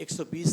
120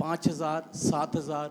5000, 7000,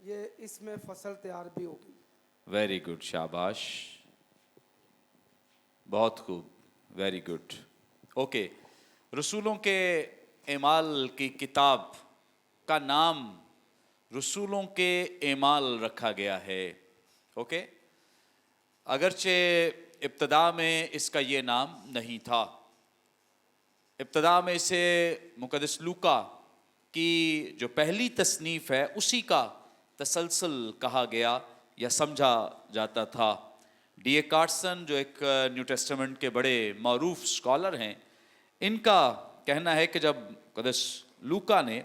یہ اس میں فصل تیار بھی ہوگی. ویری گڈ، شاباش، بہت خوب، ویری گڈ. اوکے، رسولوں کے اعمال کی کتاب کا نام رسولوں کے اعمال رکھا گیا ہے. اوکے، اگرچہ ابتدا میں اس کا یہ نام نہیں تھا. ابتدا میں اسے مقدس لوکا کی جو پہلی تصنیف ہے اسی کا تسلسل کہا گیا یا سمجھا جاتا تھا. ڈی اے کارسن جو ایک نیو ٹیسٹمنٹ کے بڑے معروف اسکالر ہیں، ان کا کہنا ہے کہ جب مقدس لوکا نے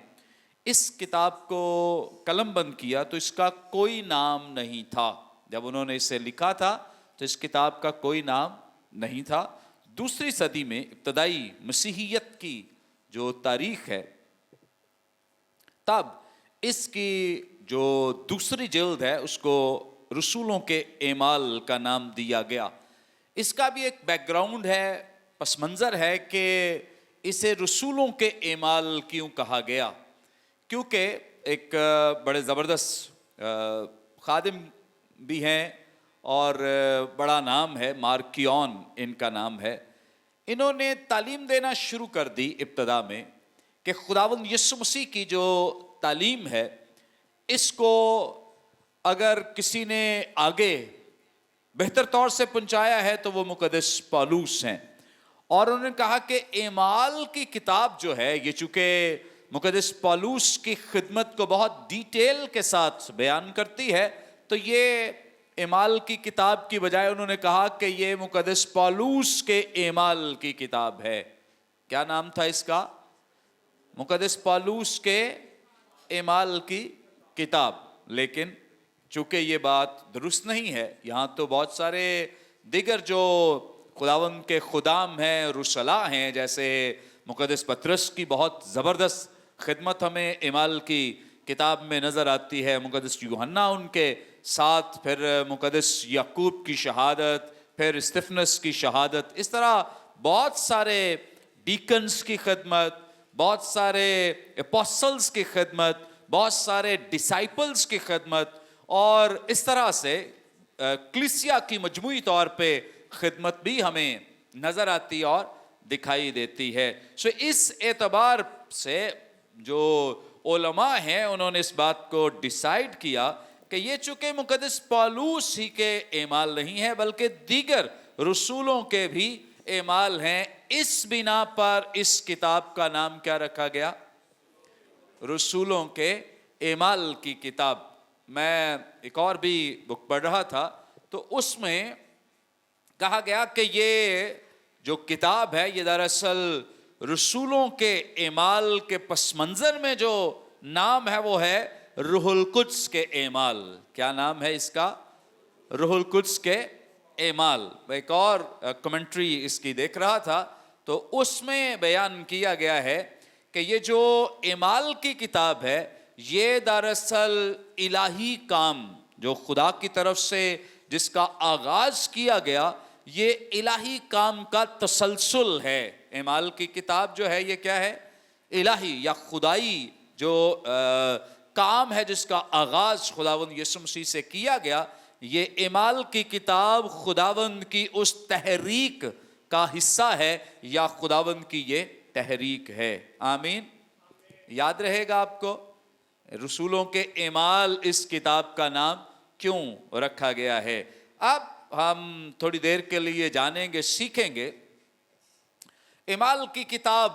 اس کتاب کو قلم بند کیا تو اس کا کوئی نام نہیں تھا. جب انہوں نے اسے لکھا تھا تو اس کتاب کا کوئی نام نہیں تھا. دوسری صدی میں ابتدائی مسیحیت کی جو تاریخ ہے، تب اس کی جو دوسری جلد ہے اس کو رسولوں کے اعمال کا نام دیا گیا. اس کا بھی ایک بیک گراؤنڈ ہے، پس منظر ہے کہ اسے رسولوں کے اعمال کیوں کہا گیا. کیونکہ ایک بڑے زبردست خادم بھی ہیں اور بڑا نام ہے، مارکیون ان کا نام ہے. انہوں نے تعلیم دینا شروع کر دی ابتدا میں کہ خداوند یسوع مسیح کی جو تعلیم ہے اس کو اگر کسی نے آگے بہتر طور سے پہنچایا ہے تو وہ مقدس پالوس ہیں. اور انہوں نے کہا کہ اعمال کی کتاب جو ہے یہ چونکہ مقدس پالوس کی خدمت کو بہت ڈیٹیل کے ساتھ بیان کرتی ہے، تو یہ اعمال کی کتاب کی بجائے انہوں نے کہا کہ یہ مقدس پالوس کے اعمال کی کتاب ہے. کیا نام تھا اس کا؟ مقدس پالوس کے اعمال کی کتاب. لیکن چونکہ یہ بات درست نہیں ہے، یہاں تو بہت سارے دیگر جو خداوند کے خدام ہیں، رسلا ہیں، جیسے مقدس پطرس کی بہت زبردست خدمت ہمیں اعمال کی کتاب میں نظر آتی ہے، مقدس یوحنا ان کے ساتھ، پھر مقدس یعقوب کی شہادت، پھر استفنس کی شہادت. اس طرح بہت سارے ڈیکنز کی خدمت، بہت سارے اپوسٹلز کی خدمت، بہت سارے ڈسائپلز کی خدمت، اور اس طرح سے کلیسیا کی مجموعی طور پہ خدمت بھی ہمیں نظر آتی اور دکھائی دیتی ہے. سو اس اعتبار سے جو علماء ہیں انہوں نے اس بات کو ڈیسائیڈ کیا کہ یہ چونکہ مقدس پالوس ہی کے اعمال نہیں ہیں بلکہ دیگر رسولوں کے بھی اعمال ہیں، اس بنا پر اس کتاب کا نام کیا رکھا گیا؟ رسولوں کے اعمال کی کتاب. میں ایک اور بھی بک پڑھ رہا تھا تو اس میں کہا گیا کہ یہ جو کتاب ہے یہ دراصل رسولوں کے اعمال کے پس منظر میں جو نام ہے وہ ہے روح القدس کے اعمال. کیا نام ہے اس کا؟ روح القدس کے اعمال. ایک اور کمنٹری اس کی دیکھ رہا تھا تو اس میں بیان کیا گیا ہے کہ یہ جو اعمال کی کتاب ہے یہ دراصل الہی کام جو خدا کی طرف سے جس کا آغاز کیا گیا، یہ الہی کام کا تسلسل ہے. اعمال کی کتاب جو ہے یہ کیا ہے؟ الہی یا خدائی جو کام ہے جس کا آغاز خداوند یسوع مسیح سے کیا گیا. یہ اعمال کی کتاب خداوند کی اس تحریک کا حصہ ہے یا خداوند کی یہ تحریک ہے. آمین. یاد رہے گا آپ کو رسولوں کے اعمال اس کتاب کا نام کیوں رکھا گیا ہے. اب ہم تھوڑی دیر کے لیے جانیں گے، سیکھیں گے اعمال کی کتاب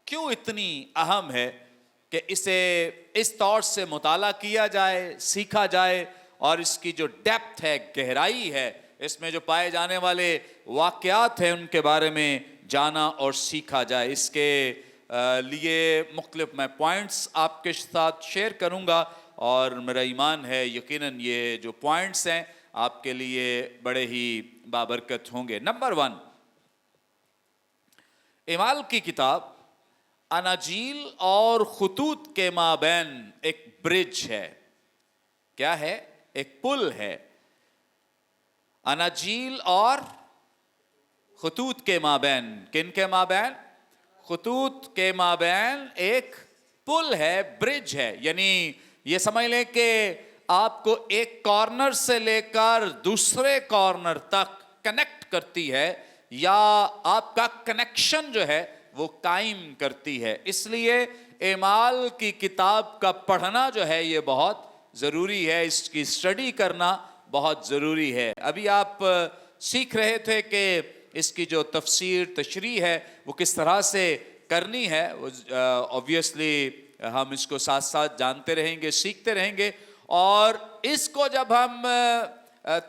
کیوں اتنی اہم ہے کہ اسے اس طور سے مطالعہ کیا جائے، سیکھا جائے، اور اس کی جو ڈیپتھ ہے، گہرائی ہے، اس میں جو پائے جانے والے واقعات ہیں ان کے بارے میں جانا اور سیکھا جائے. اس کے لیے مختلف میں پوائنٹس آپ کے ساتھ شیئر کروں گا اور میرا ایمان ہے یقیناً یہ جو پوائنٹس ہیں آپ کے لیے بڑے ہی بابرکت ہوں گے. نمبر 1، اعمال کی کتاب اناجیل اور خطوط کے مابین ایک برج ہے. کیا ہے؟ ایک پل ہے. اناجیل اور خطوط کے مابین. کن کے مابین؟ خطوط کے مابین ایک پل ہے، برج ہے. یعنی یہ سمجھ لیں کہ آپ کو ایک کارنر سے لے کر دوسرے کارنر تک کنیکٹ کرتی ہے یا آپ کا کنیکشن جو ہے وہ قائم کرتی ہے. اس لیے اعمال کی کتاب کا پڑھنا جو ہے یہ بہت ضروری ہے, اس کی اسٹڈی کرنا بہت ضروری ہے. ابھی آپ سیکھ رہے تھے کہ اس کی جو تفسیر تشریح ہے وہ کس طرح سے کرنی ہے. اوبویسلی ہم اس کو ساتھ ساتھ جانتے رہیں گے, سیکھتے رہیں گے, اور اس کو جب ہم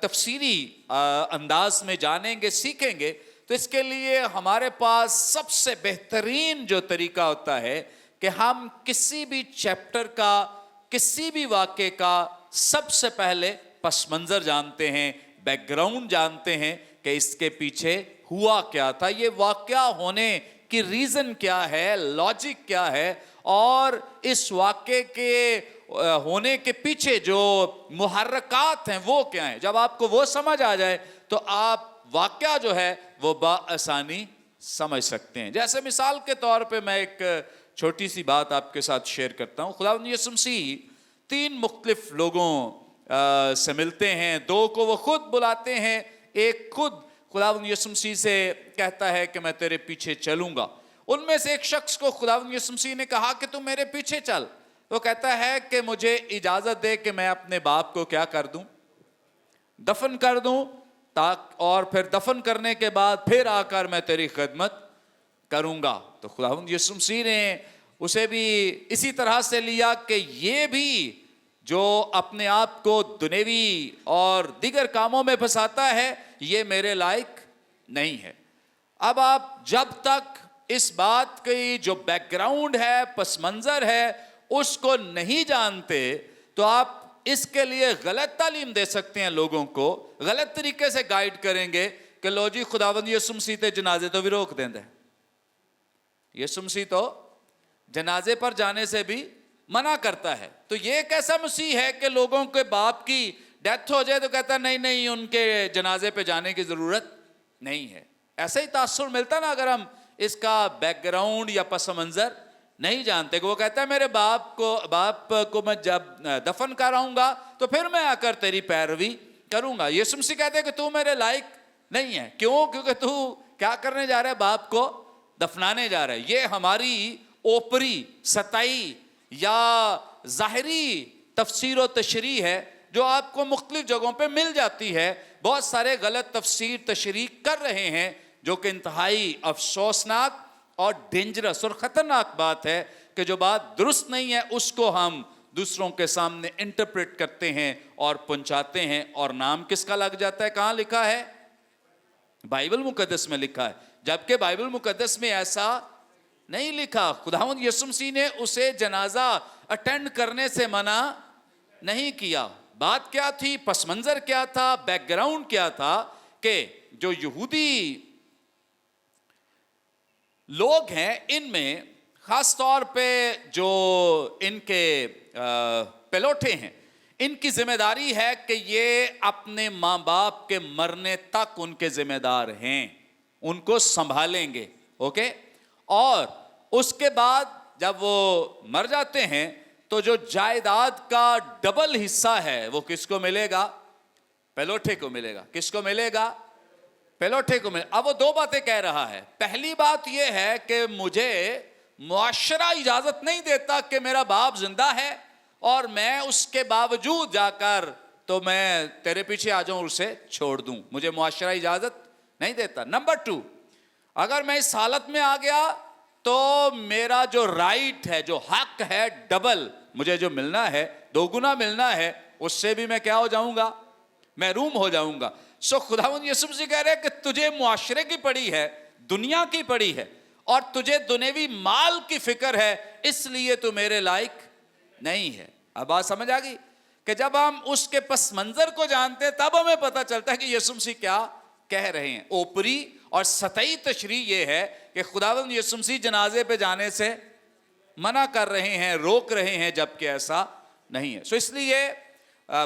تفسیری انداز میں جانیں گے, سیکھیں گے, تو اس کے لیے ہمارے پاس سب سے بہترین جو طریقہ ہوتا ہے کہ ہم کسی بھی چیپٹر کا, کسی بھی واقعے کا سب سے پہلے پس منظر جانتے ہیں, بیک گراؤنڈ جانتے ہیں کہ اس کے پیچھے ہوا کیا تھا, یہ واقعہ ہونے کی ریزن کیا ہے, لاجک کیا ہے, اور اس واقعے کے ہونے کے پیچھے جو محرکات ہیں وہ کیا ہیں. جب آپ کو وہ سمجھ آ جائے تو آپ واقعہ جو ہے وہ بآسانی سمجھ سکتے ہیں. جیسے مثال کے طور پہ میں ایک چھوٹی سی بات آپ کے ساتھ شیئر کرتا ہوں. خداوند یسوع مسیح 3 مختلف لوگوں سے ملتے ہیں, 2 کو وہ خود بلاتے ہیں, ایک خود خداوند یسوع مسیح سے کہتا ہے کہ میں تیرے پیچھے چلوں گا. ان میں سے ایک شخص کو خداوند یسوع مسیح نے کہا کہ تم میرے پیچھے چل. وہ کہتا ہے کہ مجھے اجازت دے کہ میں اپنے باپ کو کیا کر دوں, دفن کر دوں, اور پھر دفن کرنے کے بعد پھر آ کر میں تیری خدمت کروں گا. تو خداوند یسوع مسیح نے اسے بھی اسی طرح سے لیا کہ یہ بھی جو اپنے آپ کو دنیوی اور دیگر کاموں میں پھنساتا ہے یہ میرے لائق نہیں ہے. اب آپ جب تک اس بات کی جو بیک گراؤنڈ ہے, پس منظر ہے, اس کو نہیں جانتے تو آپ اس کے لیے غلط تعلیم دے سکتے ہیں, لوگوں کو غلط طریقے سے گائیڈ کریں گے کہ لو جی خداوند یسوع مسیح تے جنازے تو بھی روک دیں دے, یسوع مسیح تو جنازے پر جانے سے بھی منع کرتا ہے. تو یہ ایک ایسا مسیح ہے کہ لوگوں کے باپ کی ڈیتھ ہو جائے تو کہتا ہے نہیں نہیں ان کے جنازے پہ جانے کی ضرورت نہیں ہے. ایسا ہی تاثر ملتا نا اگر ہم اس کا بیک گراؤنڈ یا پس منظر نہیں جانتے, کہ وہ کہتا ہے میرے باپ کو میں جب دفن کراؤں گا تو پھر میں آ کر تیری پیروی کروں گا. یسوع مسیح کہتے ہیں کہ تو میرے لائق نہیں ہے. کیوں؟ کیونکہ تو کیا کرنے جا رہا ہے, باپ کو دفنانے جا رہا ہے. یہ ہماری اوپری سطحی یا ظاہری تفسیر و تشریح ہے جو آپ کو مختلف جگہوں پہ مل جاتی ہے. بہت سارے غلط تفسیر تشریح کر رہے ہیں جو کہ انتہائی افسوسناک اور ڈینجرس اور خطرناک بات ہے کہ جو بات درست نہیں ہے اس کو ہم دوسروں کے سامنے انٹرپریٹ کرتے ہیں اور پہنچاتے ہیں, اور نام کس کا لگ جاتا ہے؟ کہاں لکھا ہے؟ بائبل مقدس میں لکھا ہے, جبکہ بائبل مقدس میں ایسا نہیں لکھا. خداوند یسوع مسیح نے اسے جنازہ اٹینڈ کرنے سے منع نہیں کیا. بات کیا تھی؟ پس منظر کیا تھا؟ بیک گراؤنڈ کیا تھا؟ کہ جو یہودی لوگ ہیں ان میں خاص طور پہ جو ان کے پلوٹے ہیں, ان کی ذمہ داری ہے کہ یہ اپنے ماں باپ کے مرنے تک ان کے ذمہ دار ہیں, ان کو سنبھالیں گے. اوکے, اور اس کے بعد جب وہ مر جاتے ہیں تو جو جائیداد کا ڈبل حصہ ہے وہ کس کو ملے گا؟ پلوٹے کو ملے گا. کس کو ملے گا؟ پلوٹے کو ملے. اب وہ 2 باتیں کہہ رہا ہے. پہلی بات یہ ہے کہ مجھے معاشرہ اجازت نہیں دیتا کہ میرا باپ زندہ ہے اور میں اس کے باوجود جا کر تو میں تیرے پیچھے آ جاؤں اور اسے چھوڑ دوں, مجھے معاشرہ اجازت نہیں دیتا. نمبر 2, اگر میں اس حالت میں آ گیا تو میرا جو رائٹ ہے, جو حق ہے, ڈبل مجھے جو ملنا ہے, 2 گنا ملنا ہے, اس سے بھی میں کیا ہو جاؤں گا؟ محروم ہو جاؤں گا. سو خداوند یسوع مسیح کہہ رہے ہیں کہ تجھے معاشرے کی پڑی ہے, دنیا کی پڑی ہے, اور تجھے دنیوی مال کی فکر ہے, اس لیے تو میرے لائق نہیں ہے. اب بات سمجھ آ گئی کہ جب ہم اس کے پس منظر کو جانتے ہیں تب ہمیں پتہ چلتا ہے کہ یسوع مسیح کیا کہہ رہے ہیں. اوپری اور سطحی تشریح یہ ہے کہ خداوند یسوع مسیح جنازے پہ جانے سے منع کر رہے ہیں, روک رہے ہیں, جبکہ ایسا نہیں ہے. سو اس لیے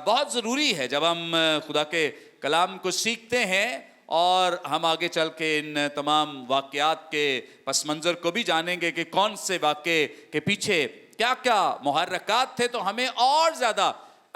بہت ضروری ہے جب ہم خدا کے کلام کو سیکھتے ہیں اور ہم آگے چل کے ان تمام واقعات کے پس منظر کو بھی جانیں گے کہ کون سے واقعے کے پیچھے کیا کیا محرکات تھے, تو ہمیں اور زیادہ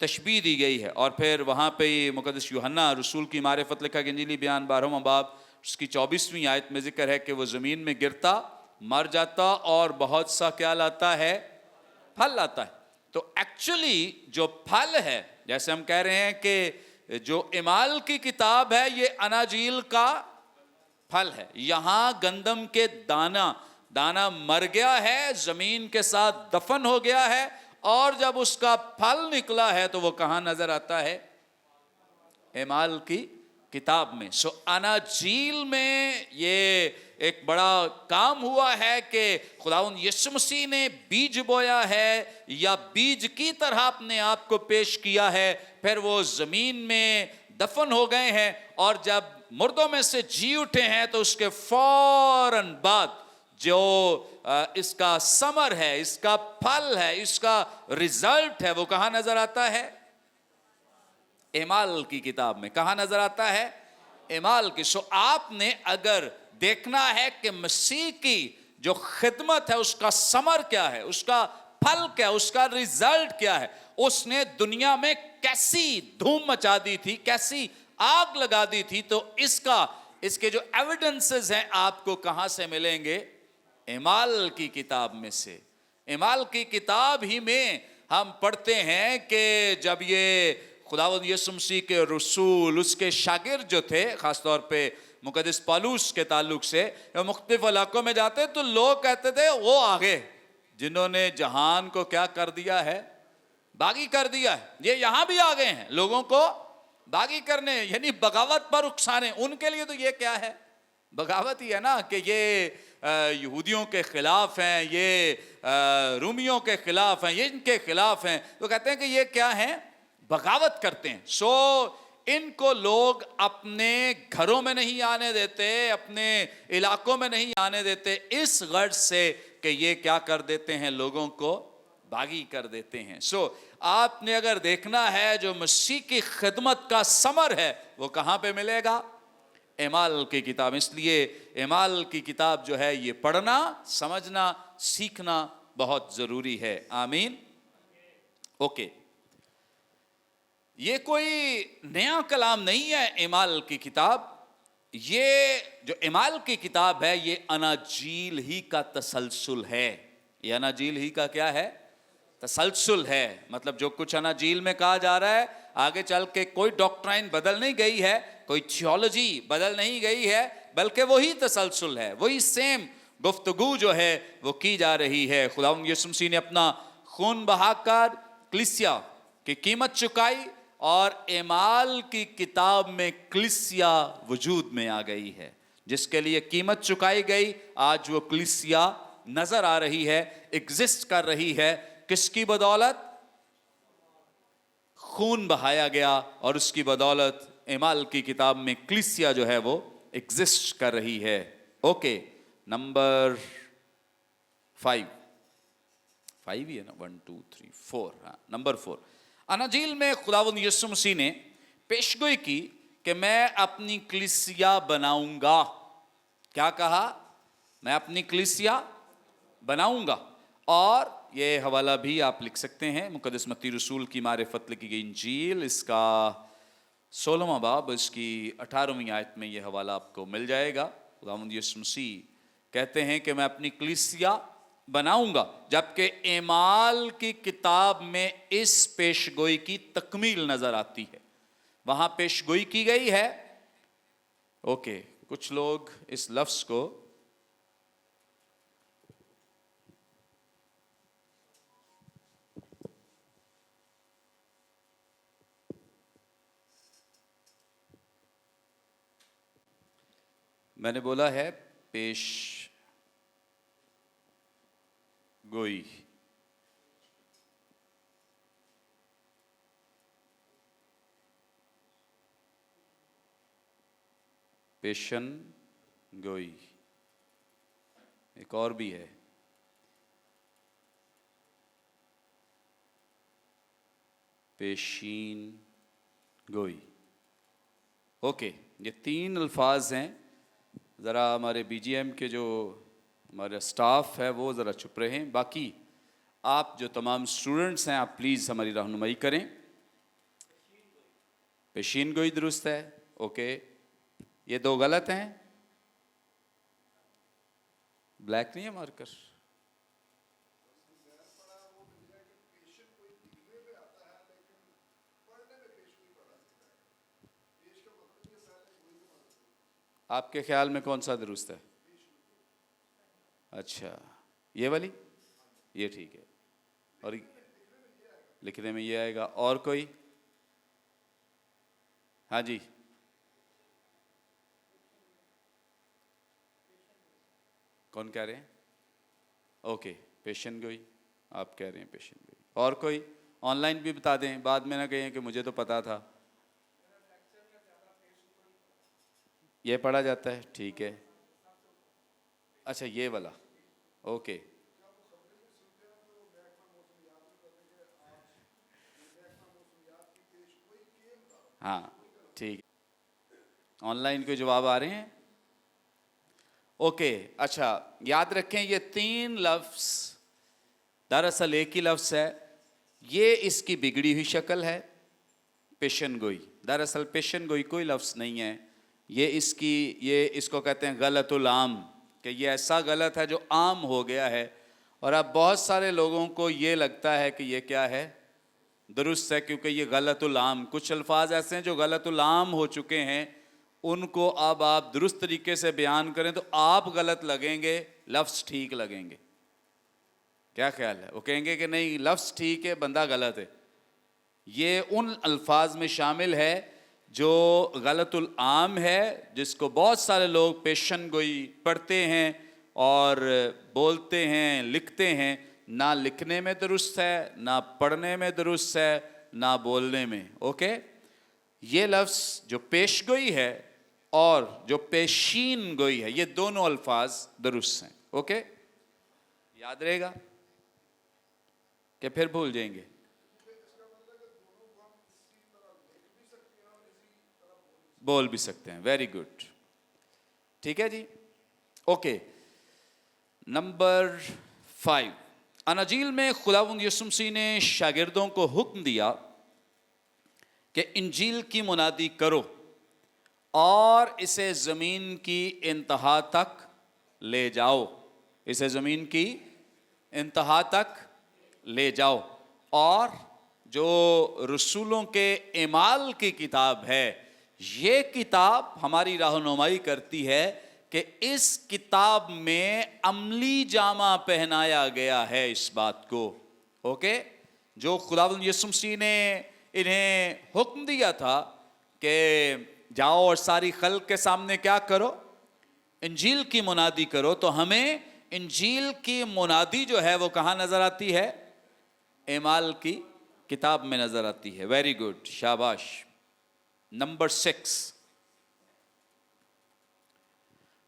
تشبیہ دی گئی ہے. اور پھر وہاں پہ یہ مقدس یوحنا رسول کی معرفت لکھا کہ انجیلی بیان 12واں باب اس کی 24ویں آیت میں ذکر ہے کہ وہ زمین میں گرتا مر جاتا اور بہت سا کیا لاتا ہے؟ پھل لاتا ہے. تو ایکچولی جو پھل ہے، جیسے ہم کہہ رہے ہیں کہ جو اعمال کی کتاب ہے یہ اناجیل کا پھل ہے. یہاں گندم کے دانہ مر گیا ہے، زمین کے ساتھ دفن ہو گیا ہے، اور جب اس کا پھل نکلا ہے تو وہ کہاں نظر آتا ہے؟ اعمال کی کتاب میں. سو اناجیل میں یہ ایک بڑا کام ہوا ہے کہ خداوند یسوع مسیح نے بیج بویا ہے یا بیج کی طرح اپنے آپ کو پیش کیا ہے، پھر وہ زمین میں دفن ہو گئے ہیں، اور جب مردوں میں سے جی اٹھے ہیں تو اس کے فوراً بعد جو اس کا ثمر ہے، اس کا پھل ہے، اس کا ریزلٹ ہے، وہ کہاں نظر آتا ہے؟ اعمال کی کتاب میں. کہاں نظر آتا ہے؟ اعمال کی. سو آپ نے اگر دیکھنا ہے کہ مسیح کی جو خدمت ہے اس کا ثمر کیا ہے، اس کا پھل کیا ہے، اس کا ریزلٹ کیا ہے، اس نے دنیا میں کیسی دھوم مچا دی تھی، کیسی آگ لگا دی تھی، تو اس کے جو ایویڈنسز ہیں آپ کو کہاں سے ملیں گے؟ اعمال کی کتاب میں سے. اعمال کی کتاب ہی میں ہم پڑھتے ہیں کہ جب یہ خداوند یسوع مسیح کے رسول، اس کے شاگرد جو تھے، خاص طور پہ مقدس پالوس کے تعلق سے مختلف علاقوں میں جاتے تو لوگ کہتے تھے وہ آگے جنہوں نے جہان کو کیا کر دیا ہے؟ باغی کر دیا ہے. یہ یہاں بھی آ گئے ہیں لوگوں کو باغی کرنے، یعنی بغاوت پر اکسانے. ان کے لیے تو یہ کیا ہے؟ بغاوت ہی ہے نا، کہ یہ یہودیوں کے خلاف ہیں، یہ رومیوں کے خلاف ہیں، یہ ان کے خلاف ہیں. تو کہتے ہیں کہ یہ کیا ہیں؟ بغاوت کرتے ہیں. سو ان کو لوگ اپنے گھروں میں نہیں آنے دیتے، اپنے علاقوں میں نہیں آنے دیتے، اس غرض سے کہ یہ کیا کر دیتے ہیں؟ لوگوں کو باغی کر دیتے ہیں. سو آپ نے اگر دیکھنا ہے جو مسیح کی خدمت کا ثمر ہے وہ کہاں پہ ملے گا؟ اعمال کی کتاب. اس لیے اعمال کی کتاب جو ہے یہ پڑھنا، سمجھنا، سیکھنا بہت ضروری ہے. آمین. اوکے. یہ کوئی نیا کلام نہیں ہے اعمال کی کتاب. یہ جو اعمال کی کتاب ہے یہ اناجیل ہی کا تسلسل ہے. یہ اناجیل ہی کا کیا ہے؟ تسلسل ہے. مطلب جو کچھ اناجیل میں کہا جا رہا ہے آگے چل کے کوئی ڈاکٹرائن بدل نہیں گئی ہے، کوئی تھیولوجی بدل نہیں گئی ہے، بلکہ وہی تسلسل ہے، وہی سیم گفتگو جو ہے وہ کی جا رہی ہے. خداوند یسوع مسیح نے اپنا خون بہا کر کلیسیا کی قیمت چکائی، اور اعمال کی کتاب میں کلیسیا وجود میں آ گئی ہے. جس کے لیے قیمت چکائی گئی، آج وہ کلیسیا نظر آ رہی ہے، ایگزسٹ کر رہی ہے. کس کی بدولت؟ خون بہایا گیا، اور اس کی بدولت اعمال کی کتاب میں کلیسیا جو ہے وہ ایگزسٹ کر رہی ہے. اوکے. نمبر 5 ہی ہے نا، 1 2 3 4. ہاں، نمبر 4. اناجیل میں خداوند یسوع مسیح نے پیشگوئی کی کہ میں اپنی کلیسیا بناؤں گا. کیا کہا؟ میں اپنی کلیسیا بناؤں گا. اور یہ حوالہ بھی آپ لکھ سکتے ہیں، مقدس متی رسول کی معرفت لکھی گئی انجیل، اس کا 16واں باب، اس کی 18ویں آیت میں یہ حوالہ آپ کو مل جائے گا. خداوند یسوع مسیح کہتے ہیں کہ میں اپنی کلیسیا بناؤں گا، جبکہ اعمال کی کتاب میں اس پیشگوئی کی تکمیل نظر آتی ہے. وہاں پیشگوئی کی گئی ہے. اوکے. کچھ لوگ اس لفظ کو میں نے بولا ہے پیش گوئی. پیشن گوئی ایک اور بھی ہے. پیشین گوئی. اوکے. یہ 3 الفاظ ہیں. ذرا ہمارے بی جی ایم کے جو ہمارا سٹاف ہے وہ ذرا چپ رہے ہیں. باقی آپ جو تمام اسٹوڈنٹس ہیں آپ پلیز ہماری رہنمائی کریں. پیشین گوئی درست ہے. اوکے, یہ دو غلط ہیں. بلیک نہیں ہے مارکر. آپ کے خیال میں کون سا درست ہے؟ اچھا, یہ والی, یہ ٹھیک ہے. اور لکھنے میں یہ آئے گا. اور کوئی؟ ہاں جی, کون کہہ رہے ہیں؟ اوکے, پیشن گوئی. آپ کہہ رہے ہیں پیشن گوئی. اور کوئی؟ آن لائن بھی بتا دیں, بعد میں نہ کہیں کہ مجھے تو پتا تھا. یہ پڑھا جاتا ہے, ٹھیک ہے. اچھا, یہ والا, اوکے. ہاں ٹھیک. آن لائن کے جواب آ رہے ہیں؟ اوکے. اچھا, یاد رکھیں یہ تین لفظ دراصل ایک ہی لفظ ہے. یہ اس کی بگڑی ہوئی شکل ہے, پیشن گوئی. دراصل پیشن گوئی کوئی لفظ نہیں ہے. یہ اس کو کہتے ہیں غلط العام, کہ یہ ایسا غلط ہے جو عام ہو گیا ہے. اور اب بہت سارے لوگوں کو یہ لگتا ہے کہ یہ کیا ہے, درست ہے, کیونکہ یہ غلط العام. کچھ الفاظ ایسے ہیں جو غلط العام ہو چکے ہیں, ان کو اب آپ درست طریقے سے بیان کریں تو آپ غلط لگیں گے, لفظ ٹھیک لگیں گے. کیا خیال ہے؟ وہ کہیں گے کہ نہیں لفظ ٹھیک ہے, بندہ غلط ہے. یہ ان الفاظ میں شامل ہے جو غلط العام ہے, جس کو بہت سارے لوگ پیشن گوئی پڑھتے ہیں اور بولتے ہیں, لکھتے ہیں. نہ لکھنے میں درست ہے, نہ پڑھنے میں درست ہے, نہ بولنے میں. اوکے, یہ لفظ جو پیش گوئی ہے اور جو پیشین گوئی ہے, یہ دونوں الفاظ درست ہیں. اوکے, یاد رہے گا کہ پھر بھول جائیں گے؟ بول بھی سکتے ہیں. ویری گڈ, ٹھیک ہے جی. Okay, number 5. اناجیل میں خداوند یسوع مسیح نے شاگردوں کو حکم دیا کہ انجیل کی منادی کرو اور اسے زمین کی انتہا تک لے جاؤ. اسے زمین کی انتہا تک لے جاؤ. اور جو رسولوں کے اعمال کی کتاب ہے, یہ کتاب ہماری رہنمائی کرتی ہے کہ اس کتاب میں عملی جامہ پہنایا گیا ہے اس بات کو. اوکے, جو خداوند یسوع مسیح نے انہیں حکم دیا تھا کہ جاؤ اور ساری خلق کے سامنے کیا کرو, انجیل کی منادی کرو, تو ہمیں انجیل کی منادی جو ہے وہ کہاں نظر آتی ہے؟ اعمال کی کتاب میں نظر آتی ہے. ویری گڈ, شاباش. نمبر 6,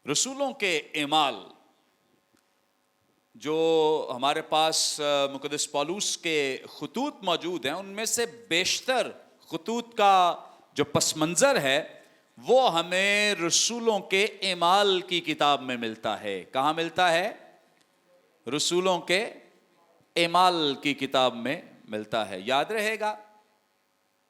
رسولوں کے اعمال جو ہمارے پاس مقدس پولس کے خطوط موجود ہیں, ان میں سے بیشتر خطوط کا جو پس منظر ہے وہ ہمیں رسولوں کے اعمال کی کتاب میں ملتا ہے. کہاں ملتا ہے؟ رسولوں کے اعمال کی کتاب میں ملتا ہے. یاد رہے گا.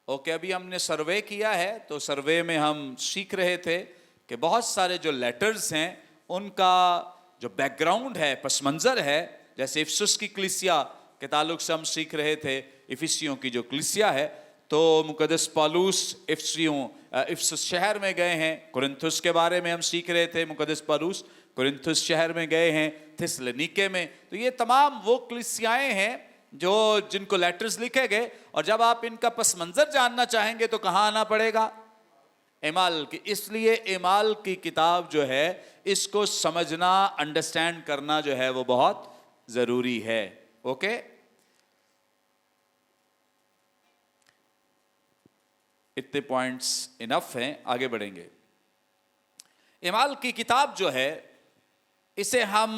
اوکے, ابھی ہم نے سروے کیا ہے, تو سروے میں ہم سیکھ رہے تھے کہ بہت سارے جو لیٹرز ہیں ان کا جو بیک گراؤنڈ ہے, پس منظر ہے, جیسے افسس کی کلیسیا کے تعلق سے ہم سیکھ رہے تھے, افسیوں کی جو کلیسیا ہے, تو مقدس پولس افسس شہر میں گئے ہیں. کرنتھس کے بارے میں ہم سیکھ رہے تھے, مقدس پولس کرنتھس شہر میں گئے ہیں, تھسلنیکے میں. تو یہ تمام وہ کلیسیائیں ہیں جن کو لیٹرز لکھے گئے, اور جب آپ ان کا پس منظر جاننا چاہیں گے تو کہاں آنا پڑے گا؟ اعمال کی. اس لیے اعمال کی کتاب جو ہے, اس کو سمجھنا, انڈرسٹینڈ کرنا جو ہے وہ بہت ضروری ہے. اوکے, اتنے پوائنٹس انف ہیں, آگے بڑھیں گے. اعمال کی کتاب جو ہے اسے ہم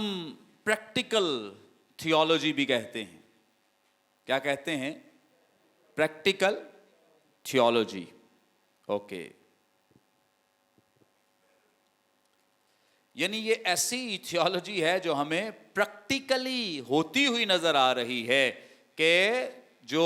پریکٹیکل تھیولوجی بھی کہتے ہیں. کیا کہتے ہیں؟ Practical theology. اوکے, یعنی یہ ایسی تھیولوجی ہے جو ہمیں پریکٹیکلی ہوتی ہوئی نظر آ رہی ہے کہ جو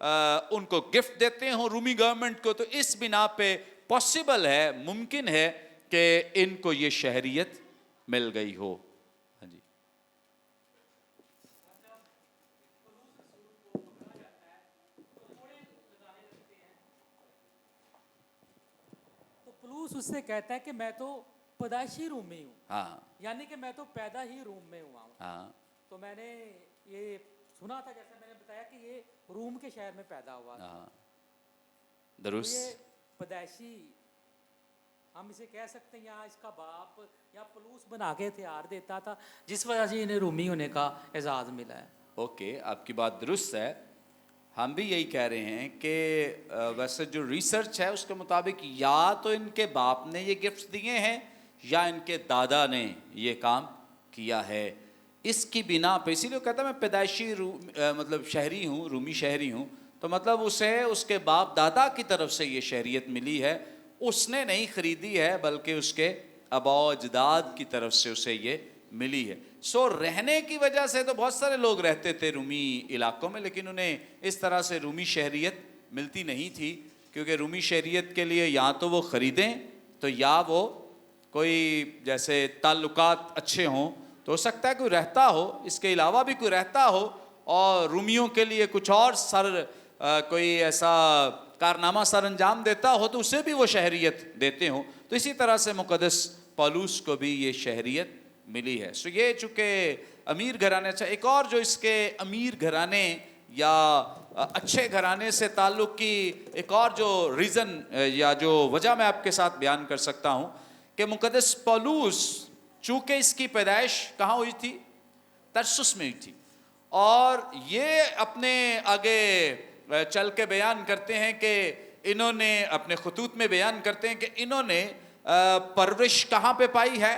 ان کو گفٹ دیتے ہوں رومی گورنمنٹ کو, تو اس بنا پہ پاسبل ہے, ممکن ہے کہ ان کو یہ شہریت مل گئی ہو. ہاں جی. تو پلوس اس سے کہتا ہے کہ میں تو پیدائشی رومی ہوں, ہاں یعنی کہ میں تو پیدا ہی روم میں ہوا ہوں. ہاں تو میں نے یہ سنا تھا, جیسے میں نے بتایا کہ یہ روم کے شہر میں پیدا ہوا تھا. ہاں تو درست. یہ پیدائشی ہم اسے کہہ سکتے ہیں, یا اس کا باپ یا پلوس بنا کے ہتھیار دیتا تھا جس وجہ سے انہیں رومی ہونے کا اعزاز ملا ہے. اوکے, آپ کی بات درست ہے. ہم بھی یہی کہہ رہے ہیں کہ ویسے جو ریسرچ ہے اس کے مطابق یا تو ان کے باپ نے یہ گفٹس دیے ہیں یا ان کے دادا نے یہ کام کیا ہے. اس کی بنا پہ, اسی لیے کہتا ہے میں پیدائشی مطلب شہری ہوں, رومی شہری ہوں, تو مطلب اسے اس کے باپ دادا کی طرف سے یہ شہریت ملی ہے, اس نے نہیں خریدی ہے بلکہ اس کے آباء و اجداد کی طرف سے اسے یہ ملی ہے. سو رہنے کی وجہ سے تو بہت سارے لوگ رہتے تھے رومی علاقوں میں, لیکن انہیں اس طرح سے رومی شہریت ملتی نہیں تھی, کیونکہ رومی شہریت کے لیے یا تو وہ خریدیں تو یا وہ کوئی جیسے تعلقات اچھے ہوں, تو ہو سکتا ہے کوئی رہتا ہو, اس کے علاوہ بھی کوئی رہتا ہو اور رومیوں کے لیے کچھ اور کوئی ایسا کارنامہ سر انجام دیتا ہو تو اسے بھی وہ شہریت دیتے ہوں. تو اسی طرح سے مقدس پولس کو بھی یہ شہریت ملی ہے. سو یہ چونکہ امیر گھرانے, اچھا ایک اور جو اس کے امیر گھرانے یا اچھے گھرانے سے تعلق کی ایک اور جو ریزن یا جو وجہ میں آپ کے ساتھ بیان کر سکتا ہوں کہ مقدس پولس چونکہ اس کی پیدائش کہاں ہوئی تھی, ترسس میں ہوئی تھی, اور یہ اپنے آگے چل کے بیان کرتے ہیں کہ انہوں نے اپنے خطوط میں بیان کرتے ہیں کہ انہوں نے پرورش کہاں پہ پائی ہے,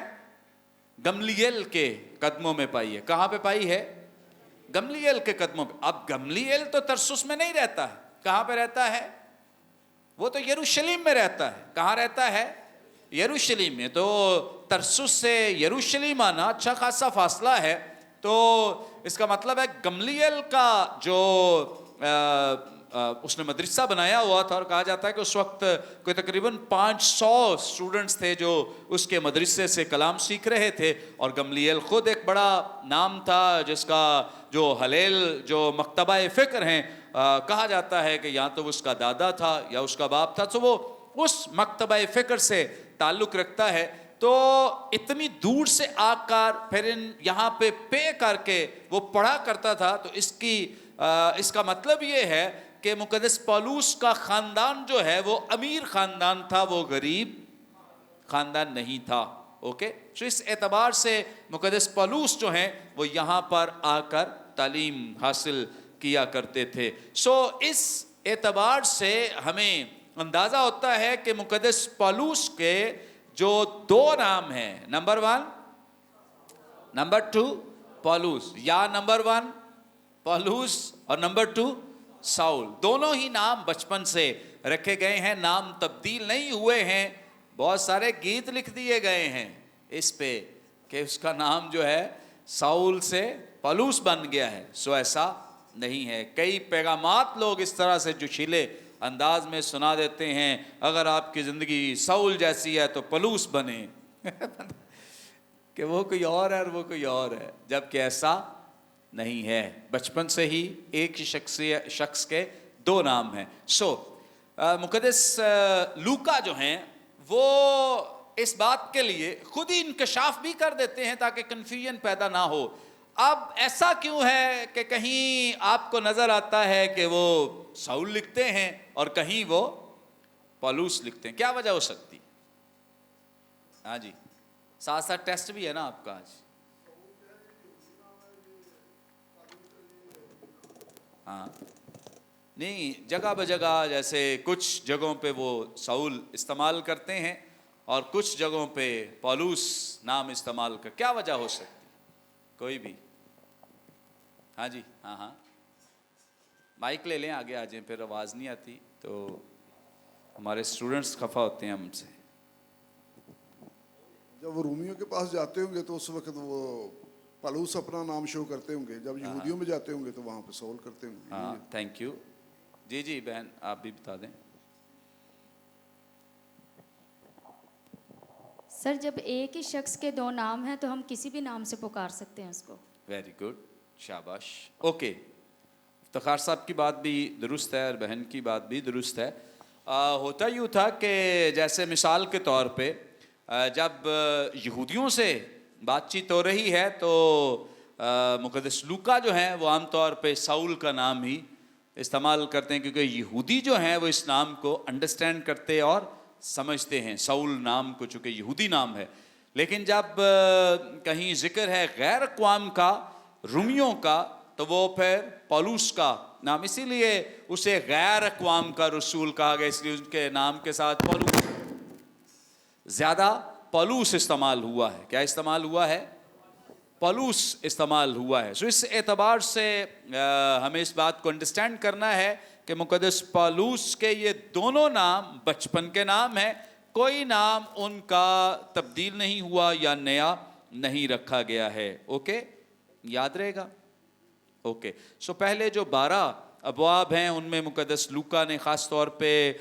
گملیل کے قدموں میں پائی ہے. کہاں پہ پائی ہے, گملیل کے قدموں پہ. اب گملیل تو ترسس میں نہیں رہتا ہے, کہاں پہ رہتا ہے, وہ تو یروشلم میں رہتا ہے. کہاں رہتا ہے, یروشلم میں. تو ترسس سے یروشلم آنا اچھا خاصا فاصلہ ہے, تو اس کا مطلب ہے گملیل کا جو اس نے مدرسہ بنایا ہوا تھا, اور کہا جاتا ہے کہ اس وقت کوئی تقریباً 500 اسٹوڈنٹس تھے جو اس کے مدرسے سے کلام سیکھ رہے تھے, اور گملیل خود ایک بڑا نام تھا جس کا جو حلیل جو مکتبہ فکر ہیں, کہا جاتا ہے کہ یا تو اس کا دادا تھا یا اس کا باپ تھا, تو وہ اس مکتبہ فکر سے تعلق رکھتا ہے. تو اتنی دور سے آ کر پھر یہاں پہ پے کر کے وہ پڑھا کرتا تھا. تو اس کا مطلب یہ ہے کہ مقدس پولس کا خاندان جو ہے وہ امیر خاندان تھا, وہ غریب خاندان نہیں تھا. اوکے, تو اس اعتبار سے مقدس پولس جو ہیں وہ یہاں پر آ کر تعلیم حاصل کیا کرتے تھے. سو اس اعتبار سے ہمیں اندازہ ہوتا ہے کہ مقدس پولس کے جو 2 نام ہیں, نمبر 1 نمبر 2 پولس, یا نمبر 1 پولس اور نمبر 2 ساؤل, دونوں ہی نام بچپن سے رکھے گئے ہیں, نام تبدیل نہیں ہوئے ہیں. بہت سارے گیت لکھ دیے گئے ہیں اس پہ کہ اس کا نام جو ہے ساؤل سے پولس بن گیا ہے. سو ایسا نہیں ہے. کئی پیغامات لوگ اس طرح سے جوشیلے انداز میں سنا دیتے ہیں, اگر آپ کی زندگی ساؤل جیسی ہے تو پولس بنے کہ وہ کوئی اور ہے اور وہ کوئی اور ہے, جبکہ ایسا نہیں ہے. بچپن سے ہی ایک ہی شخص کے 2 نام ہیں. سو مقدس لوکا جو ہیں وہ اس بات کے لیے خود ہی انکشاف بھی کر دیتے ہیں تاکہ کنفیوژن پیدا نہ ہو. اب ایسا کیوں ہے کہ کہیں آپ کو نظر آتا ہے کہ وہ ساؤل لکھتے ہیں اور کہیں وہ پولس لکھتے ہیں, کیا وجہ ہو سکتی؟ ہاں جی, ساتھ ساتھ ٹیسٹ بھی ہے نا آپ کا آج. ہاں نہیں, جگہ بجگہ جیسے کچھ جگہوں پہ وہ ساؤل استعمال کرتے ہیں اور کچھ جگہوں پہ پولس نام استعمال کر, کیا وجہ ہو سکتی؟ کوئی بھی؟ ہاں جی, ہاں مائک لے لیں, آگے آ جائیں, پھر آواز نہیں آتی تو ہمارے اسٹوڈنٹس خفا ہوتے ہیں ہم سے. جب وہ رومیوں کے پاس جاتے ہوں گے تو اس وقت وہ پولس اپنا نام شو کرتے ہوں گے, جب یہودیوں میں جاتے ہوں گے تو وہاں پہ ساؤل کرتے ہوں گے. ہاں تھینک یو. جی جی بہن آپ بھی بتا دیں. سر جب ایک ہی شخص کے دو نام ہیں تو ہم کسی بھی نام سے پکار سکتے ہیں اس کو. ویری گڈ, شاباش. اوکے, افتخار صاحب کی بات بھی درست ہے اور بہن کی بات بھی درست ہے. ہوتا یوں تھا کہ جیسے مثال کے طور پہ جب یہودیوں سے بات چیت ہو رہی ہے تو مقدس لوکا جو ہیں وہ عام طور پہ ساؤل کا نام ہی استعمال کرتے ہیں, کیونکہ یہودی جو ہیں وہ اس نام کو انڈرسٹینڈ کرتے اور سمجھتے ہیں, ساؤل نام کو, چونکہ یہودی نام ہے. لیکن جب کہیں ذکر ہے غیر اقوام کا, رومیوں کا, تو وہ پھر پولوس کا نام, اسی لیے اسے غیر اقوام کا رسول کہا گیا, اس لیے ان کے نام کے ساتھ پولوس, زیادہ پولوس استعمال ہوا ہے. کیا استعمال ہوا ہے؟ پولوس استعمال ہوا ہے. سو اس اعتبار سے ہمیں اس بات کو انڈرسٹینڈ کرنا ہے کہ مقدس پولوس کے یہ دونوں نام بچپن کے نام ہیں, کوئی نام ان کا تبدیل نہیں ہوا یا نیا نہیں رکھا گیا ہے. اوکے, یاد رہے گا. اوکے, سو پہلے جو 12 ابواب ہیں ان میں مقدس لوکا نے خاص طور پہ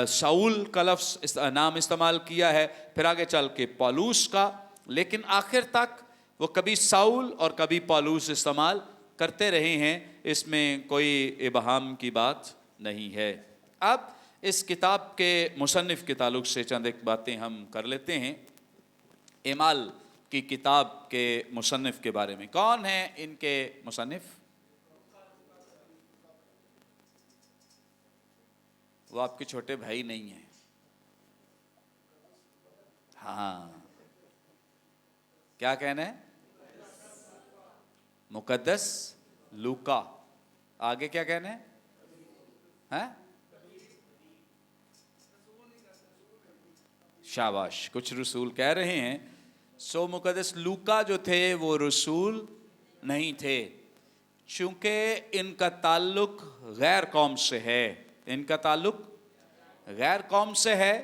ساؤل کا لفظ نام استعمال کیا ہے, پھر آگے چل کے پولوس کا, لیکن آخر تک وہ کبھی ساؤل اور کبھی پولوس استعمال کرتے رہے ہیں, اس میں کوئی ابہام کی بات نہیں ہے. اب اس کتاب کے مصنف کے تعلق سے چند ایک باتیں ہم کر لیتے ہیں. اعمال کی کتاب کے مصنف کے بارے میں, کون ہیں ان کے مصنف؟ وہ آپ کے چھوٹے بھائی نہیں ہیں. ہاں, کیا کہنا ہے؟ مقدس لوکا. آگے کیا کہنا ہے؟ ہاں, شاباش, کچھ رسول کہہ رہے ہیں. سو مقدس لوکا جو تھے وہ رسول نہیں تھے, چونکہ ان کا تعلق غیر قوم سے ہے. ان کا تعلق غیر قوم سے ہے,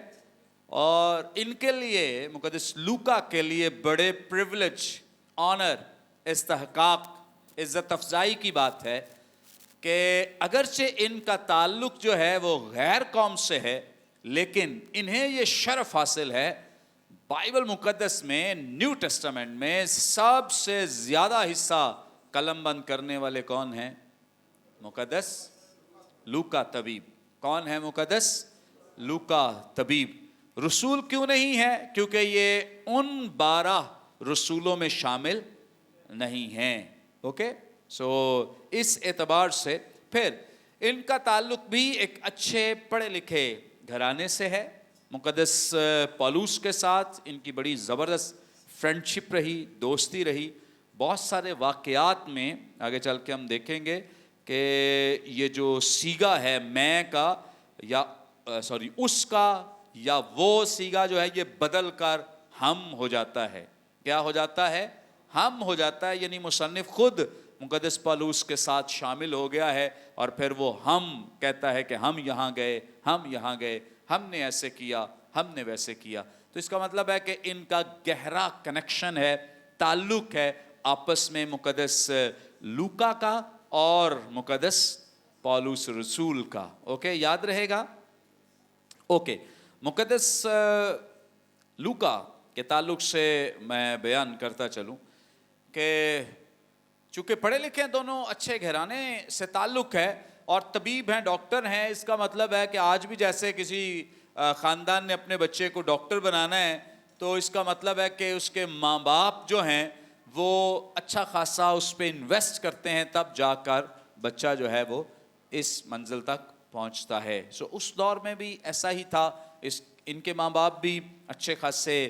اور ان کے لیے, مقدس لوکا کے لیے بڑے پریولیج, آنر, استحقاق, عزت افزائی کی بات ہے کہ اگرچہ ان کا تعلق جو ہے وہ غیر قوم سے ہے, لیکن انہیں یہ شرف حاصل ہے. بائبل مقدس میں, نیو ٹیسٹامنٹ میں سب سے زیادہ حصہ قلم بند کرنے والے کون ہیں؟ مقدس لوکا طبیب. کون ہے مقدس لوکا طبیب؟ رسول کیوں نہیں ہے؟ کیونکہ یہ ان 12 رسولوں میں شامل نہیں ہیں. اوکے, سو اس اعتبار سے پھر ان کا تعلق بھی ایک اچھے پڑھے لکھے گھرانے سے ہے. مقدس پولوس کے ساتھ ان کی بڑی زبردست فرینڈشپ رہی, دوستی رہی. بہت سارے واقعات میں آگے چل کے ہم دیکھیں گے کہ یہ جو سیگا ہے میں کا یا اس کا یا وہ سیگا جو ہے یہ بدل کر ہم ہو جاتا ہے. کیا ہو جاتا ہے؟ ہم ہو جاتا ہے. یعنی مصنف خود مقدس پولوس کے ساتھ شامل ہو گیا ہے, اور پھر وہ ہم کہتا ہے کہ ہم یہاں گئے, ہم یہاں گئے, ہم نے ایسے کیا, ہم نے ویسے کیا. تو اس کا مطلب ہے کہ ان کا گہرا کنیکشن ہے, تعلق ہے آپس میں مقدس لوکا کا اور مقدس پولوس رسول کا. اوکے, یاد رہے گا. اوکے, مقدس لوکا کے تعلق سے میں بیان کرتا چلوں کہ چونکہ پڑھے لکھے دونوں اچھے گھرانے سے تعلق ہے اور طبیب ہیں, ڈاکٹر ہیں, اس کا مطلب ہے کہ آج بھی جیسے کسی خاندان نے اپنے بچے کو ڈاکٹر بنانا ہے تو اس کا مطلب ہے کہ اس کے ماں باپ جو ہیں وہ اچھا خاصا اس پہ انویسٹ کرتے ہیں, تب جا کر بچہ جو ہے وہ اس منزل تک پہنچتا ہے. سو اس دور میں بھی ایسا ہی تھا. ان کے ماں باپ بھی اچھے خاصے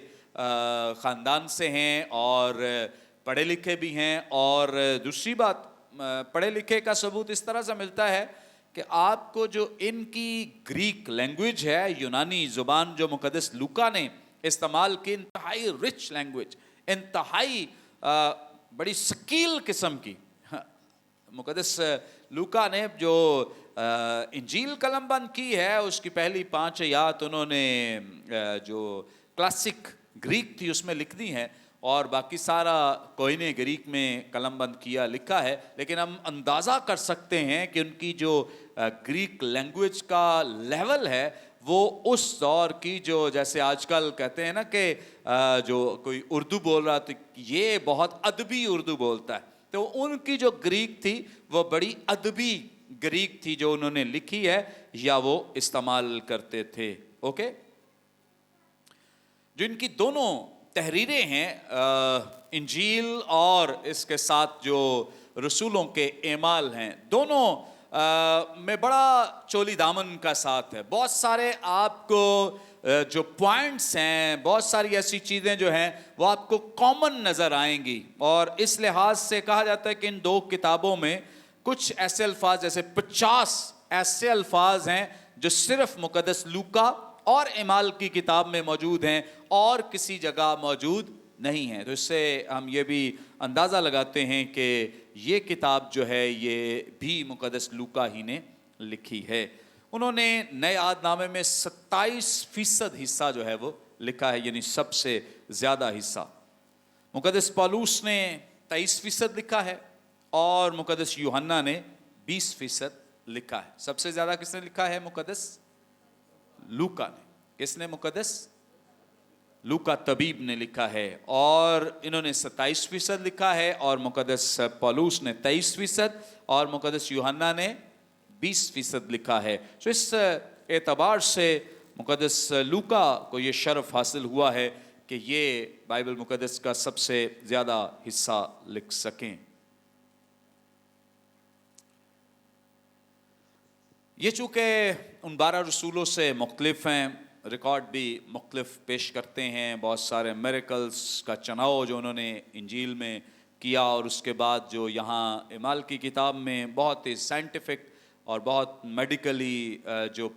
خاندان سے ہیں اور پڑھے لکھے بھی ہیں. اور دوسری بات, پڑھے لکھے کا ثبوت اس طرح سے ملتا ہے کہ آپ کو جو ان کی گریک لینگویج ہے, یونانی زبان جو مقدس لوکا نے استعمال کی, انتہائی رچ لینگویج, انتہائی بڑی ثقیل قسم کی. مقدس لوکا نے جو انجیل قلم بند کی ہے اس کی پہلی 5 آیات انہوں نے جو کلاسک گریک تھی اس میں لکھ دی ہیں, اور باقی سارا کوئنے گریک میں قلم بند کیا لکھا ہے. لیکن ہم اندازہ کر سکتے ہیں کہ ان کی جو گریک لینگویج کا لیول ہے وہ اس دور کی جو جیسے آج کل کہتے ہیں نا کہ جو کوئی اردو بول رہا تو یہ بہت ادبی اردو بولتا ہے، تو ان کی جو گریک تھی وہ بڑی ادبی گریک تھی جو انہوں نے لکھی ہے یا وہ استعمال کرتے تھے. اوکے، جو ان کی دونوں تحریریں ہیں انجیل اور اس کے ساتھ جو رسولوں کے اعمال ہیں، دونوں میں بڑا چولی دامن کا ساتھ ہے. بہت سارے آپ کو جو پوائنٹس ہیں، بہت ساری ایسی چیزیں جو ہیں وہ آپ کو کامن نظر آئیں گی، اور اس لحاظ سے کہا جاتا ہے کہ ان دو کتابوں میں کچھ ایسے الفاظ جیسے 50 ایسے الفاظ ہیں جو صرف مقدس لوکا اور اعمال کی کتاب میں موجود ہیں اور کسی جگہ موجود نہیں ہیں. تو اس سے ہم یہ بھی اندازہ لگاتے ہیں کہ یہ کتاب جو ہے یہ بھی مقدس لوکا ہی نے لکھی ہے. انہوں نے نئے عہد نامے میں 27% حصہ جو ہے وہ لکھا ہے، یعنی سب سے زیادہ حصہ. مقدس پالوس نے 23% لکھا ہے اور مقدس یوحنا نے 20% لکھا ہے. سب سے زیادہ کس نے لکھا ہے؟ مقدس لوکا نے. کس نے؟ مقدس لوکا طبیب نے لکھا ہے، اور انہوں نے 27% لکھا ہے، اور مقدس پالوس نے 23% اور مقدس یوحنا نے 20% لکھا ہے. تو اس اعتبار سے مقدس لوکا کو یہ شرف حاصل ہوا ہے کہ یہ بائبل مقدس کا سب سے زیادہ حصہ لکھ سکیں. یہ چونکہ ان 12 رسولوں سے مختلف ہیں، ریکارڈ بھی مختلف پیش کرتے ہیں. بہت سارے میریکلز کا چناؤ جو انہوں نے انجیل میں کیا، اور اس کے بعد جو یہاں اعمال کی کتاب میں بہت ہی سائنٹیفک اور بہت میڈیکلی جو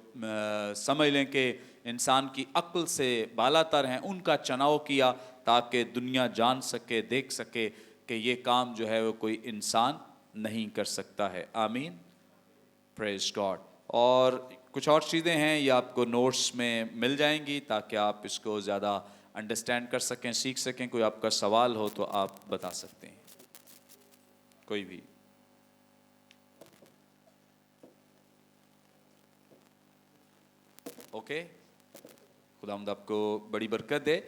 سمجھ لیں کہ انسان کی عقل سے بالا تر ہیں، ان کا چناؤ کیا تاکہ دنیا جان سکے، دیکھ سکے کہ یہ کام جو ہے وہ کوئی انسان نہیں کر سکتا ہے. آمین، پریز گاڈ. اور کچھ اور چیزیں ہیں یہ آپ کو نوٹس میں مل جائیں گی تاکہ آپ اس کو زیادہ انڈرسٹینڈ کر سکیں، سیکھ سکیں. کوئی آپ کا سوال ہو تو آپ بتا سکتے ہیں، کوئی بھی. اوکے، خداوند آپ کو بڑی برکت دے.